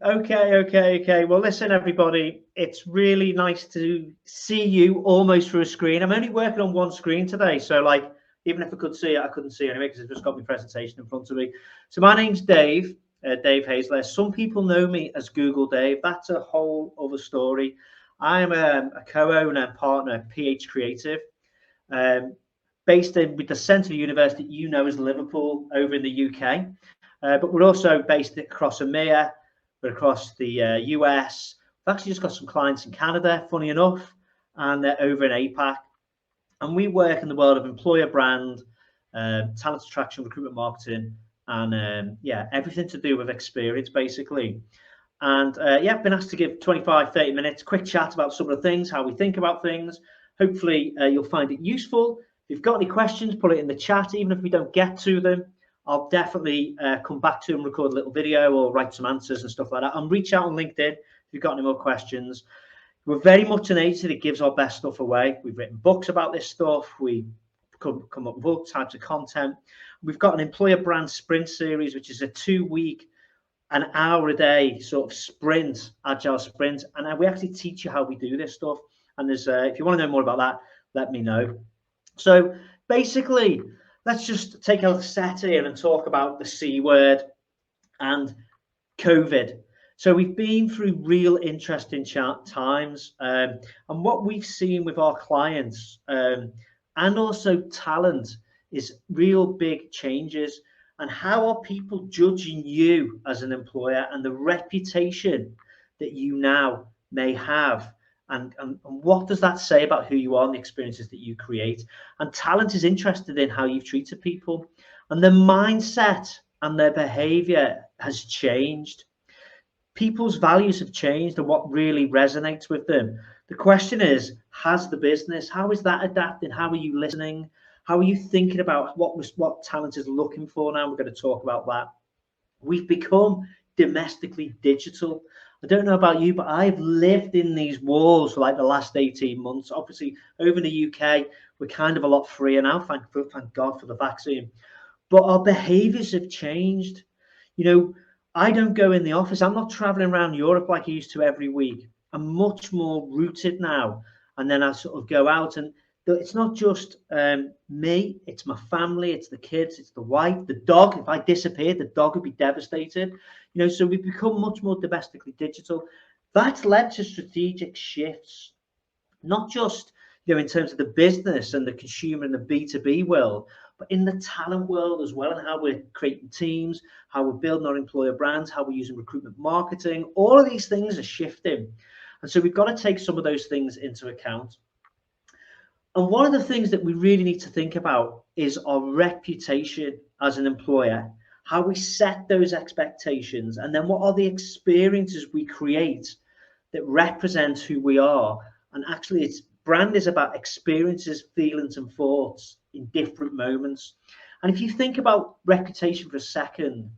Okay. Well, listen, everybody, it's really nice to see you almost through a screen. I'm only working on one screen today, so like, even if I could see it, I couldn't see it anyway because I've just got my presentation in front of me. So my name's Dave, Dave Hazlehurst. Some people know me as Google Dave. That's a whole other story. I'm a co-owner and partner at PH Creative, based in with the centre of university you know as Liverpool over in the UK. But we're also based across EMEA, we're across the US. We've actually just got some clients in Canada, funny enough, and they're over in APAC. And we work in the world of employer brand, talent attraction, recruitment marketing, and yeah, everything to do with experience, basically. And yeah, I've been asked to give 25, 30 minutes, quick chat about some of the things, how we think about things. Hopefully you'll find it useful. If you've got any questions, put it in the chat. Even if we don't get to them, I'll definitely come back to them, record a little video or write some answers and stuff like that. And reach out on LinkedIn if you've got any more questions. We're very much an agency that gives our best stuff away. We've written books about this stuff. We come up with all types of content. We've got an employer brand sprint series, which is a 2-week, an hour a day sort of sprint, agile sprint. And we actually teach you how we do this stuff. And there's, if you want to know more about that, let me know. So basically, let's just take a set here and talk about the C word and COVID. So we've been through real interesting times, and what we've seen with our clients and also talent is real big changes. And how are people judging you as an employer and the reputation that you now may have? And what does that say about who you are and the experiences that you create? And talent is interested in how you've treated people, and their mindset and their behavior has changed. People's values have changed and what really resonates with them. The question is, has the business, how is that adapting? How are you listening? How are you thinking about what talent is looking for now? We're going to talk about that. We've become domestically digital. I don't know about you, but I've lived in these walls for like the last 18 months. Obviously, over in the UK, we're kind of a lot freer now, thank God for the vaccine. But our behaviors have changed. You know, I don't go in the office. I'm not traveling around Europe like I used to every week. I'm much more rooted now. And then I sort of go out, and it's not just me, it's my family, it's the kids, it's the wife, the dog. If I disappeared, the dog would be devastated. You know, so we've become much more domestically digital. That's led to strategic shifts, not just, you know, in terms of the business and the consumer and the B2B world, but in the talent world as well, and how we're creating teams, how we're building our employer brands, how we're using recruitment marketing. All of these things are shifting. And so we've got to take some of those things into account. And one of the things that we really need to think about is our reputation as an employer, how we set those expectations, and then what are the experiences we create that represent who we are. And actually, it's brand is about experiences, feelings, and thoughts in different moments. And if you think about reputation for a second,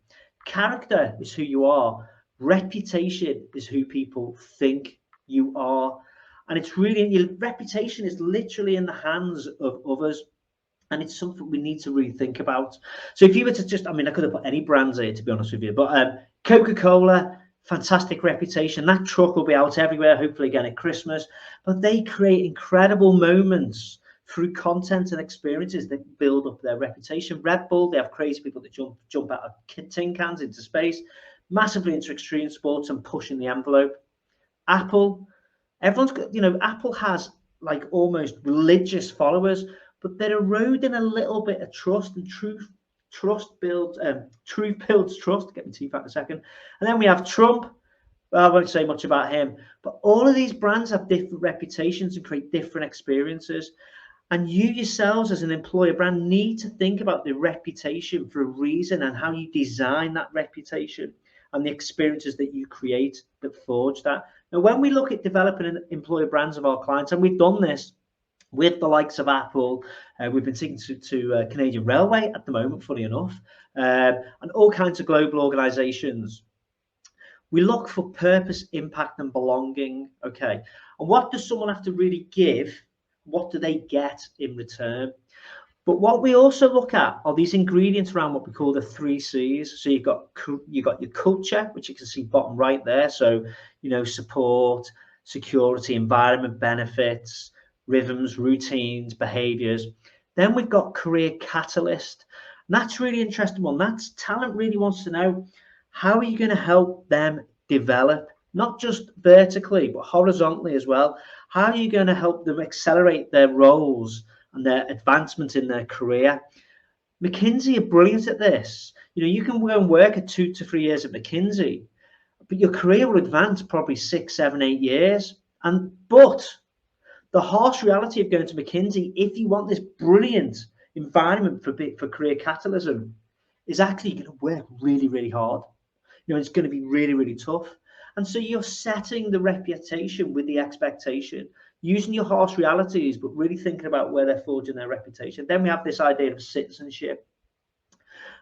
character is who you are. Reputation is who people think you are. And it's really, your reputation is literally in the hands of others. And it's something we need to really think about. So if you were to just, I mean, I could have put any brands here, to be honest with you, but Coca-Cola, fantastic reputation. That truck will be out everywhere, hopefully again at Christmas. But they create incredible moments through content and experiences that build up their reputation. Red Bull, they have crazy people that jump out of tin cans into space, massively into extreme sports and pushing the envelope. Apple, everyone's got, you know, Apple has like almost religious followers, but they're eroding a little bit of trust, and truth builds trust. Get my teeth out in a second. And then we have Trump. Well, I won't say much about him, but all of these brands have different reputations and create different experiences. And you yourselves as an employer brand need to think about the reputation for a reason and how you design that reputation and the experiences that you create that forge that. Now, when we look at developing an employer brands of our clients, and we've done this with the likes of Apple, we've been speaking to Canadian Railway at the moment, funny enough, and all kinds of global organizations. We look for purpose, impact, and belonging. Okay. And what does someone have to really give? What do they get in return? But what we also look at are these ingredients around what we call the 3 C's. So you've got your culture, which you can see bottom right there. So, support, security, environment, benefits, rhythms, routines, behaviors. Then we've got career catalyst. And that's really interesting one. That's talent really wants to know, how are you going to help them develop, not just vertically, but horizontally as well? How are you going to help them accelerate their roles and their advancement in their career? McKinsey are brilliant at this. You can go and work at 2 to 3 years at McKinsey, but your career will advance probably 6, 7, 8 years. But the harsh reality of going to McKinsey, if you want this brilliant environment for career catalysm, is actually going to work really, really hard. It's going to be really, really tough. And so you're setting the reputation with the expectation, using your harsh realities, but really thinking about where they're forging their reputation. Then we have this idea of citizenship.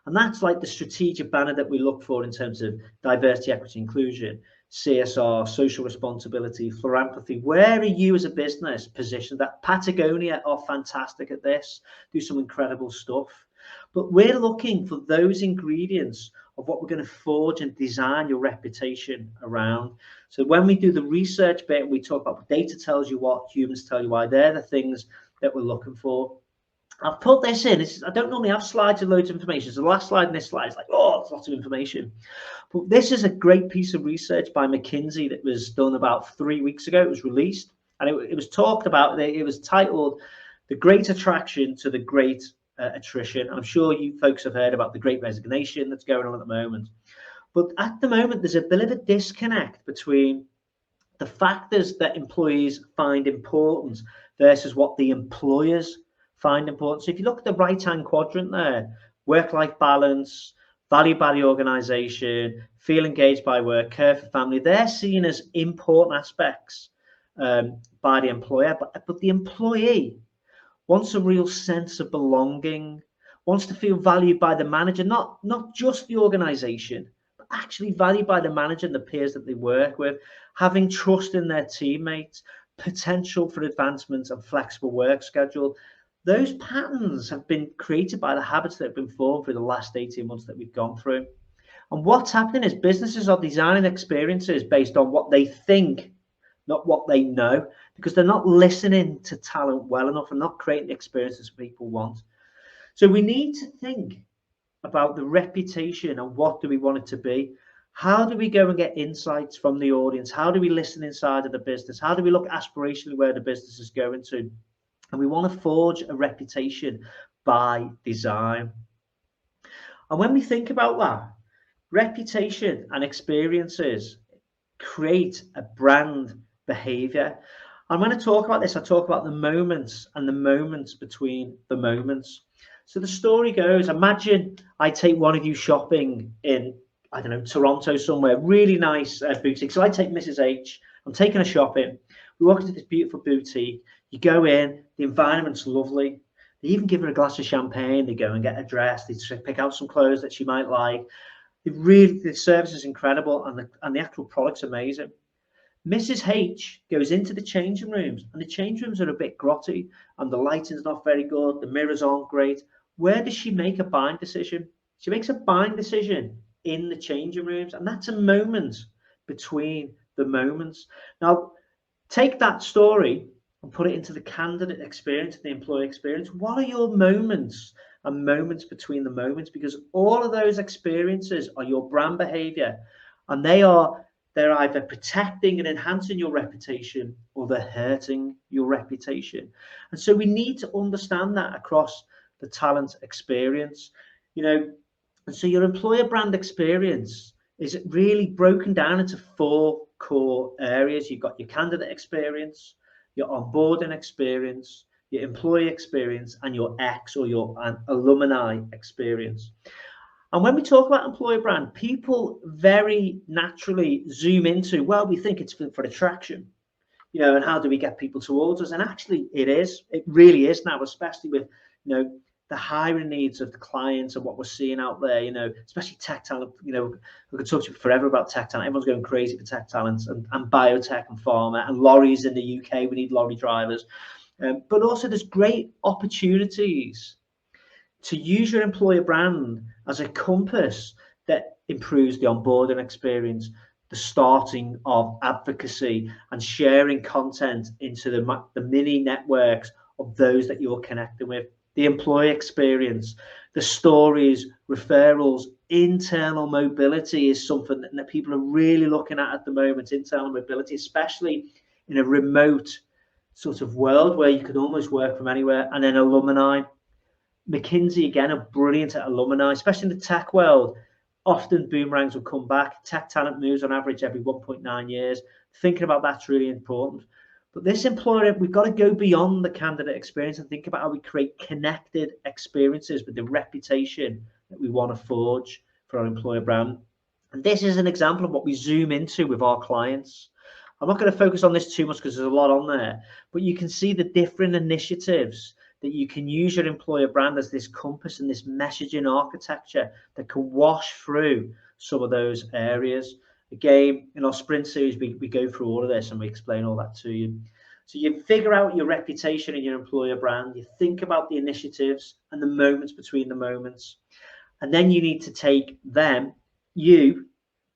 And that's like the strategic banner that we look for in terms of diversity, equity, inclusion, CSR, social responsibility, philanthropy. Where are you as a business positioned? That Patagonia are fantastic at this, do some incredible stuff. But we're looking for those ingredients of what we're going to forge and design your reputation around. So when we do the research bit, we talk about what data tells you what, humans tell you why. They're the things that we're looking for. I've put this in. I don't normally have slides with loads of information. So the last slide in this slide is like, oh, it's lots of information. But this is a great piece of research by McKinsey that was done about 3 weeks ago. It was released, and it was talked about. It was titled "The Great Attraction to the Great Attrition." I'm sure you folks have heard about the Great Resignation that's going on at the moment. But at the moment, there's a bit of a disconnect between the factors that employees find important versus what the employers find important. So if you look at the right-hand quadrant there, work-life balance, valued by the organization, feel engaged by work, care for family, they're seen as important aspects by the employer, but the employee wants a real sense of belonging, wants to feel valued by the manager, not just the organization, but actually valued by the manager and the peers that they work with, having trust in their teammates, potential for advancement and flexible work schedule. Those patterns have been created by the habits that have been formed through the last 18 months that we've gone through. And what's happening is businesses are designing experiences based on what they think, not what they know, because they're not listening to talent well enough and not creating the experiences people want. So we need to think about the reputation and what do we want it to be. How do we go and get insights from the audience? How do we listen inside of the business? How do we look aspirationally where the business is going to? And we want to forge a reputation by design. And when we think about that, reputation and experiences create a brand behavior. And when I talk about this, I talk about the moments and the moments between the moments. So the story goes, imagine I take one of you shopping in, I don't know, Toronto somewhere, really nice boutique. So I take Mrs. H, I'm taking her shopping. We walk into this beautiful boutique. You go in, the environment's lovely. They even give her a glass of champagne. They go and get her dressed. They pick out some clothes that she might like. The service is incredible, and the actual product's amazing. Mrs. H goes into the changing rooms, and the change rooms are a bit grotty, and the lighting's not very good. The mirrors aren't great. Where does she make a buying decision? She makes a buying decision in the changing rooms, and that's a moment between the moments. Now, take that story and put it into the candidate experience, the employee experience. What are your moments and moments between the moments? Because all of those experiences are your brand behavior, and they're either protecting and enhancing your reputation or they're hurting your reputation. And so we need to understand that across the talent experience, and so your employer brand experience is really broken down into 4 core areas. You've got your candidate experience, your onboarding experience, your employee experience, and your X or your alumni experience. And when we talk about employer brand, people very naturally zoom into, well, we think it's for attraction, and how do we get people towards us? And actually it really is now, especially with, the hiring needs of the clients and what we're seeing out there, especially tech talent. We could talk to you forever about tech talent. Everyone's going crazy for tech talents and biotech and pharma and lorries in the UK. We need lorry drivers. But also there's great opportunities to use your employer brand as a compass that improves the onboarding experience, the starting of advocacy, and sharing content into the mini networks of those that you're connecting with, the employee experience, the stories, referrals, internal mobility is something that people are really looking at the moment, internal mobility, especially in a remote sort of world where you can almost work from anywhere. And then alumni. McKinsey, again, are brilliant at alumni, especially in the tech world. Often boomerangs will come back. Tech talent moves on average every 1.9 years. Thinking about that's really important. But this employer, we've got to go beyond the candidate experience and think about how we create connected experiences with the reputation that we want to forge for our employer brand. And this is an example of what we zoom into with our clients. I'm not going to focus on this too much because there's a lot on there, but you can see the different initiatives that you can use your employer brand as this compass and this messaging architecture that can wash through some of those areas. Again, in our sprint series, we go through all of this and we explain all that to you. So you figure out your reputation and your employer brand, you think about the initiatives and the moments between the moments, and then you need to take you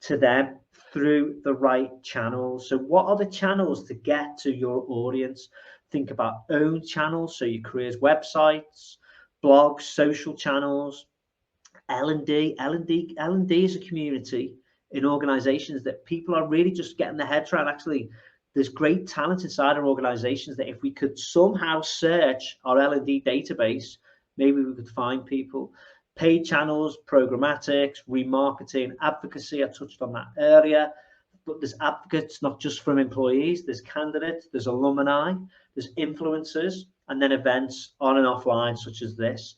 to them through the right channels. So what are the channels to get to your audience? Think about own channels, so your careers websites, blogs, social channels, L&D. L&D is a community in organizations that people are really just getting their heads around. Actually, there's great talent inside our organizations that if we could somehow search our L&D database, maybe we could find people. Paid channels, programmatics, remarketing, advocacy, I touched on that earlier. But there's advocates, not just from employees, there's candidates, there's alumni, there's influencers, and then events on and offline, such as this.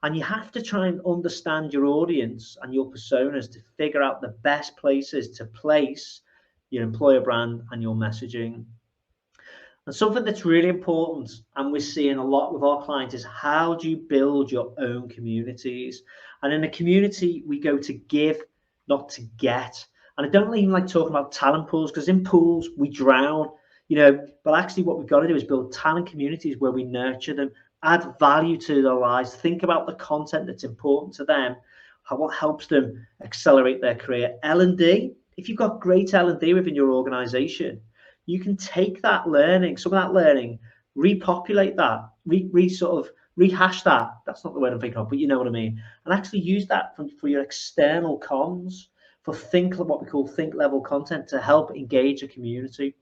And you have to try and understand your audience and your personas to figure out the best places to place your employer brand and your messaging. And something that's really important, and we're seeing a lot with our clients, is how do you build your own communities? And in a community, we go to give, not to get. And I don't even like talking about talent pools, because in pools we drown, but actually what we've got to do is build talent communities where we nurture them, add value to their lives, think about the content that's important to them, what helps them accelerate their career. L&D, if you've got great L&D within your organization, you can take that learning, some of that learning, repopulate that, rehash that. That's not the word I'm thinking of, but you know what I mean. And actually use that for your external comms, for what we call think level content to help engage a community.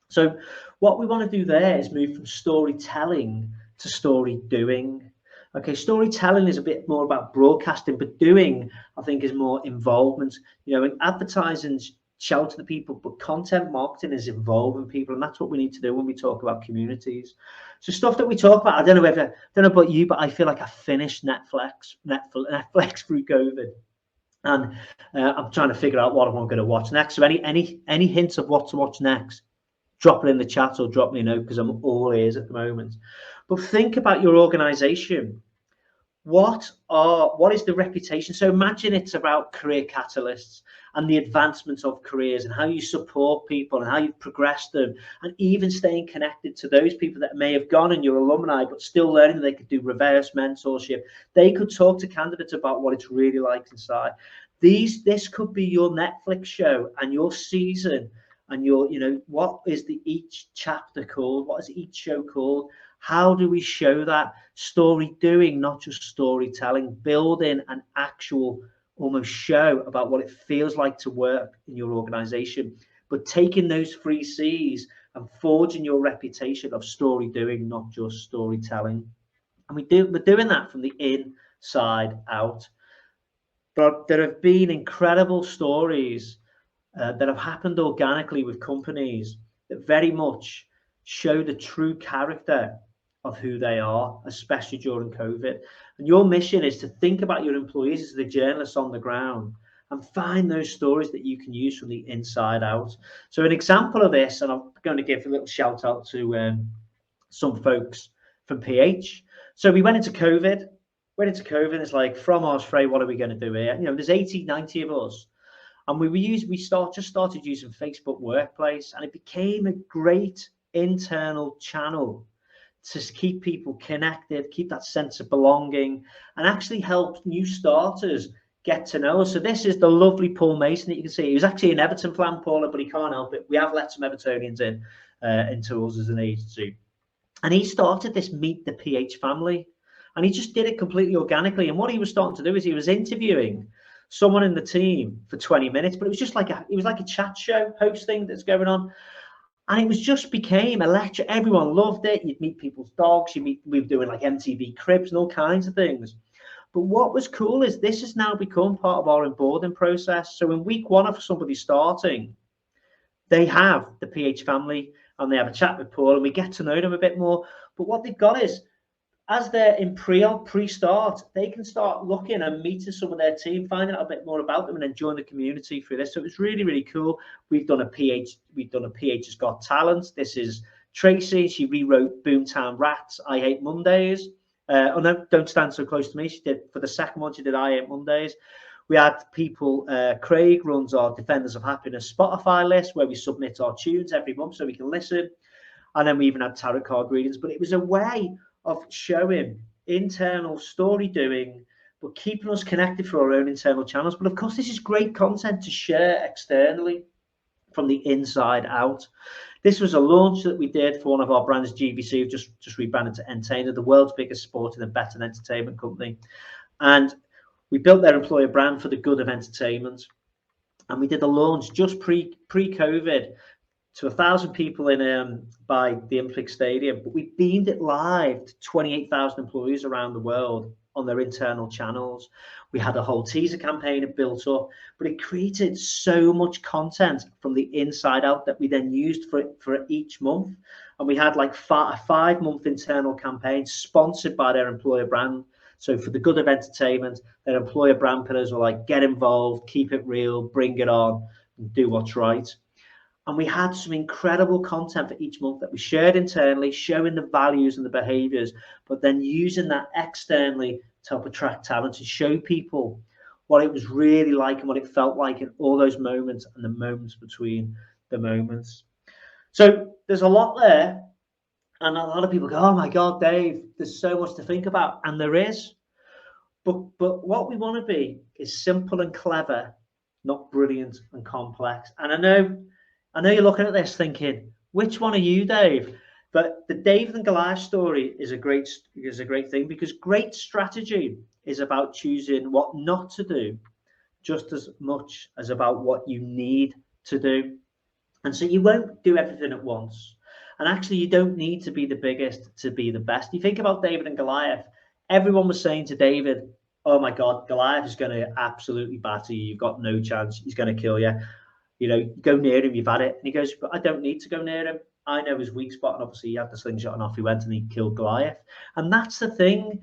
So what we want to do there is move from storytelling to story doing. Okay, storytelling is a bit more about broadcasting, but doing, I think, is more involvement. In advertising, shout to the people, but content marketing is involving people, and that's what we need to do when we talk about communities. So stuff that we talk about, I don't know about you, but I feel like I finished Netflix through COVID. And I'm trying to figure out what I'm going to watch next. So any hints of what to watch next, drop it in the chat or drop me a note, because I'm all ears at the moment. But think about your organization. What is the reputation? So imagine it's about career catalysts and the advancement of careers and how you support people and how you've progressed them, and even staying connected to those people that may have gone and your alumni, but still learning. They could do reverse mentorship. They could talk to candidates about what it's really like inside. This could be your Netflix show and your season, and what is each chapter called? What is each show called? How do we show that? Story doing, not just storytelling, building an actual almost show about what it feels like to work in your organization, but taking those 3 C's and forging your reputation of story doing, not just storytelling. And we're doing that from the inside out. But there have been incredible stories that have happened organically with companies that very much show the true character of who they are, especially during COVID. And your mission is to think about your employees as the journalists on the ground and find those stories that you can use from the inside out. So an example of this, and I'm going to give a little shout out to some folks from PH. So we went into COVID. It's like, from Osprey, what are we going to do here? There's 80, 90 of us. And we started using Facebook Workplace, and it became a great internal channel to keep people connected, keep that sense of belonging, and actually help new starters get to know us. So this is the lovely Paul Mason that you can see. He was actually an Everton fan, Paula, but he can't help it. We have let some Evertonians in into us as an agency. And he started this Meet the PH family. And he just did it completely organically. And what he was starting to do is he was interviewing someone in the team for 20 minutes, but it was just like a chat show host thing that's going on. And it was just became a lecture. Everyone loved it. You'd meet people's dogs. We were doing like MTV Cribs and all kinds of things. But what was cool is this has now become part of our onboarding process. So in week one of somebody starting, they have the PH family and they have a chat with Paul and we get to know them a bit more. But what they've got is, as they're in pre-start, they can start looking and meeting some of their team, finding out a bit more about them, and then join the community through this. So it's really, really cool. We've done a PH's Got Talent. This is Tracy. She rewrote Boomtown Rats, I Hate Mondays. Oh no, Don't Stand So Close to Me. She did, for the second one, she did I Hate Mondays. We had people, Craig runs our Defenders of Happiness Spotify list, where we submit our tunes every month so we can listen. And then we even had tarot card readings. But it was a way of showing internal story doing, but keeping us connected through our own internal channels. But of course, this is great content to share externally from the inside out. This was a launch that we did for one of our brands, GBC, just rebranded to Entertainer, the world's biggest sporting and betting entertainment company. And we built their employer brand for the good of entertainment. And we did a launch just pre-COVID to 1,000 people in by the Olympic Stadium, but we beamed it live to 28,000 employees around the world on their internal channels. We had a whole teaser campaign built up, but it created so much content from the inside out that we then used for each month. And we had like a 5-month internal campaign sponsored by their employer brand. So for the good of entertainment, their employer brand pillars were like, get involved, keep it real, bring it on, and do what's right. And we had some incredible content for each month that we shared internally, showing the values and the behaviors, but then using that externally to help attract talent, to show people what it was really like and what it felt like in all those moments and the moments between the moments. So there's a lot there. And a lot of people go, oh my God, Dave, there's so much to think about. And there is. But what we want to be is simple and clever, not brilliant and complex. And I know you're looking at this thinking, which one are you, Dave? But the David and Goliath story is a great thing, because great strategy is about choosing what not to do just as much as about what you need to do. And so you won't do everything at once. And actually, you don't need to be the biggest to be the best. You think about David and Goliath, everyone was saying to David, oh my God, Goliath is going to absolutely batter you. You've got no chance. He's going to kill you. You know, go near him, you've had it. And he goes, but I don't need to go near him. I know his weak spot. And obviously, he had the slingshot and off he went and he killed Goliath. And that's the thing.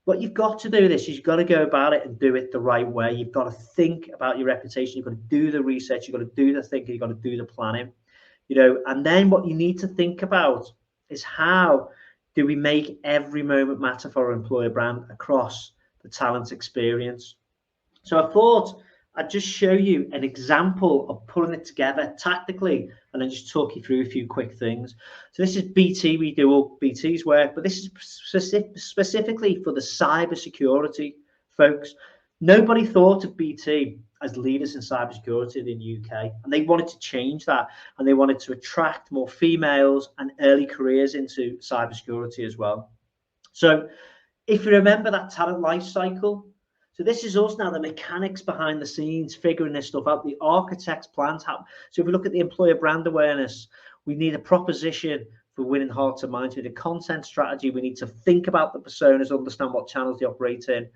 What you've got to do this is you've got to go about it and do it the right way. You've got to think about your reputation. You've got to do the research. You've got to do the thinking. You've got to do the planning. You know, and then what you need to think about is, how do we make every moment matter for our employer brand across the talent experience? So I thought I'd just show you an example of putting it together tactically, and then just talk you through a few quick things. So this is BT. We do all BT's work, but this is specifically for the cybersecurity folks. Nobody thought of BT as leaders in cybersecurity in the UK, and they wanted to change that, and they wanted to attract more females and early careers into cybersecurity as well. So if you remember that talent life cycle, so this is us now, the mechanics behind the scenes, figuring this stuff out, the architect's plans. So if we look at the employer brand awareness, we need a proposition for winning hearts and minds. We need a content strategy. We need to think about the personas, understand what channels they operate in.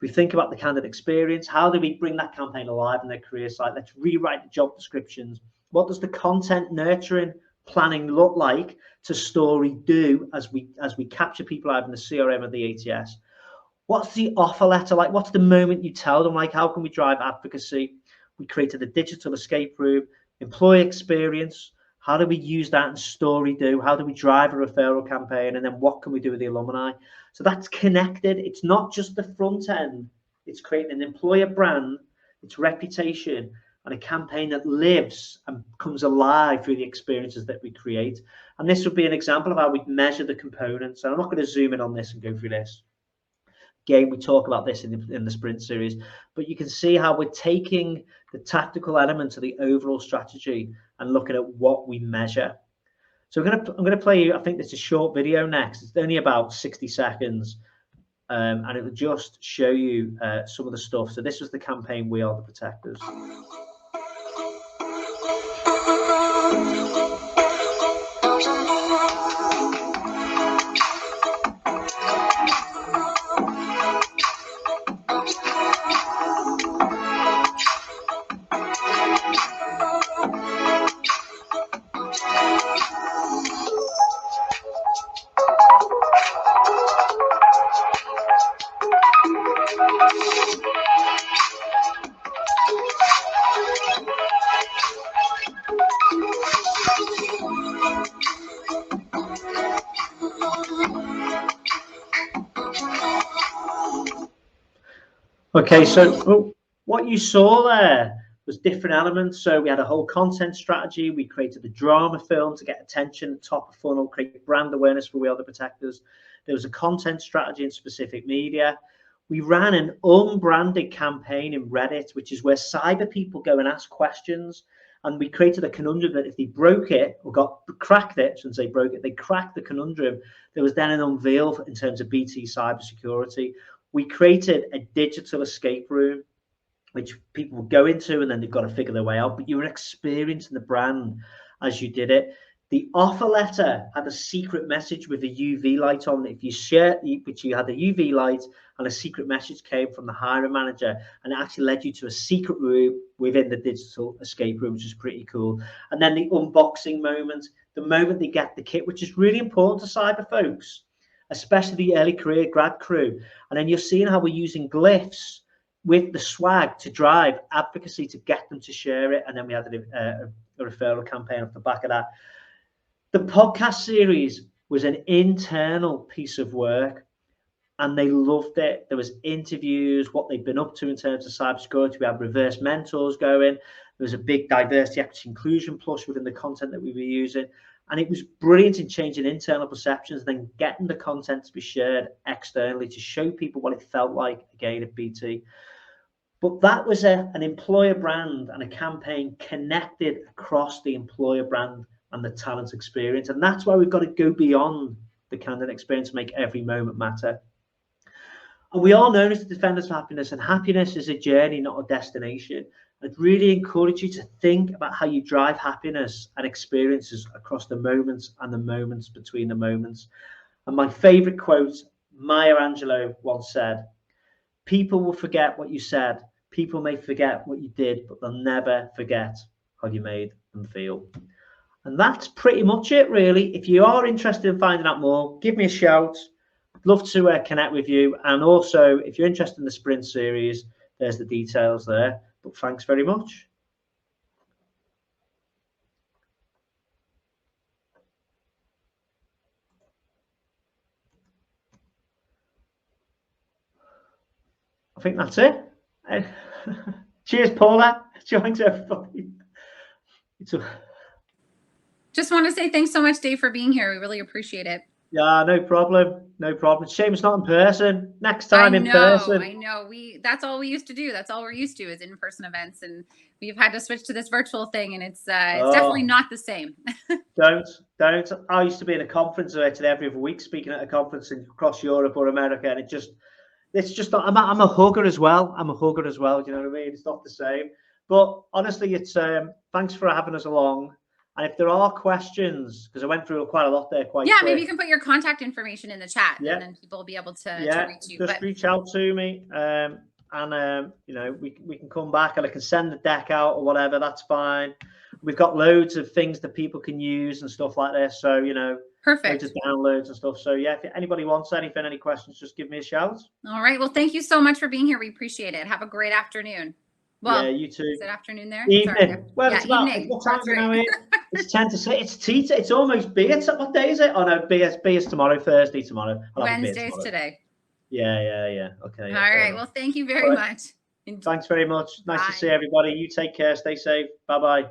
We think about the candidate experience. How do we bring that campaign alive in their career site? Let's rewrite the job descriptions. What does the content nurturing planning look like to story do as we capture people out in the CRM and the ATS? What's the offer letter like? What's the moment you tell them? Like, how can we drive advocacy? We created a digital escape room, employee experience. How do we use that in story do? How do we drive a referral campaign? And then what can we do with the alumni? So that's connected. It's not just the front end. It's creating an employer brand, its reputation, and a campaign that lives and comes alive through the experiences that we create. And this would be an example of how we measure the components. And I'm not going to zoom in on this and go through this. Again, we talk about this in the sprint series, but you can see how we're taking the tactical elements of the overall strategy and looking at what we measure. So I'm going to play you, I think this is a short video next. It's only about 60 seconds. And it will just show you some of the stuff. So this was the campaign, We Are the Protectors. Okay, so what you saw there was different elements. So we had a whole content strategy. We created a drama film to get attention, top of funnel, create brand awareness for We Are the Protectors. There was a content strategy in specific media. We ran an unbranded campaign in Reddit, which is where cyber people go and ask questions. And we created a conundrum that if they broke it or cracked it, shouldn't say broke it, they cracked the conundrum. There was then an unveil in terms of BT cybersecurity. We created a digital escape room, which people would go into and then they've got to figure their way out. But you were experiencing the brand as you did it. The offer letter had a secret message with a UV light on. If you share, which you had a UV light and a secret message came from the hiring manager, and it actually led you to a secret room within the digital escape room, which is pretty cool. And then the unboxing moment, the moment they get the kit, which is really important to cyber folks, especially the early career grad crew. And then you're seeing how we're using glyphs with the swag to drive advocacy to get them to share it. And then we had a referral campaign off the back of that. The podcast series was an internal piece of work and they loved it. There was interviews, what they've been up to in terms of cybersecurity. We had reverse mentors going. There was a big diversity, equity, inclusion plus within the content that we were using. And it was brilliant in changing internal perceptions, then getting the content to be shared externally to show people what it felt like, again, at BT. But that was an employer brand and a campaign connected across the employer brand and the talent experience. And that's why we've got to go beyond the candidate experience to make every moment matter. And we all know as defenders of happiness, and happiness is a journey, not a destination. I'd really encourage you to think about how you drive happiness and experiences across the moments and the moments between the moments. And my favorite quote, Maya Angelou once said, "People will forget what you said. People may forget what you did, but they'll never forget how you made them feel." And that's pretty much it, really. If you are interested in finding out more, give me a shout. I'd love to connect with you. And also, if you're interested in the sprint series, there's the details there. But thanks very much. I think that's it. Cheers, Paula. Thanks, everybody. Just want to say thanks so much, Dave, for being here. We really appreciate it. Yeah, no problem. No problem. Shame it's not in person. Next time in person. I know. That's all we used to do. That's all we're used to is in-person events. And we've had to switch to this virtual thing. And it's definitely not the same. Don't. I used to be in a conference every other week, speaking at a conference across Europe or America. And it's just not, I'm a hugger as well. Do you know what I mean? It's not the same. But honestly, it's thanks for having us along. And if there are questions, because I went through quite a lot there quick. Maybe you can put your contact information in the chat, and then people will be able to reach you. Just reach out to me, and we can come back, and I can send the deck out or whatever. That's fine. We've got loads of things that people can use and stuff like this. So perfect. Loads of downloads and stuff. So yeah, if anybody wants anything, any questions, just give me a shout. All right. Well, thank you so much for being here. We appreciate it. Have a great afternoon. Well, yeah, you too. Is it afternoon there? Evening. Sorry. Well, it's about evening. What time now here? It's 10 to 6. It's tea. It's almost beer. What day is it? Oh no, beer's tomorrow. Thursday tomorrow. Wednesday's today. Yeah. Okay. All right. Well, thank you very much. Thanks very much. Nice to Bye. see everybody. You take care. Stay safe. Bye-bye.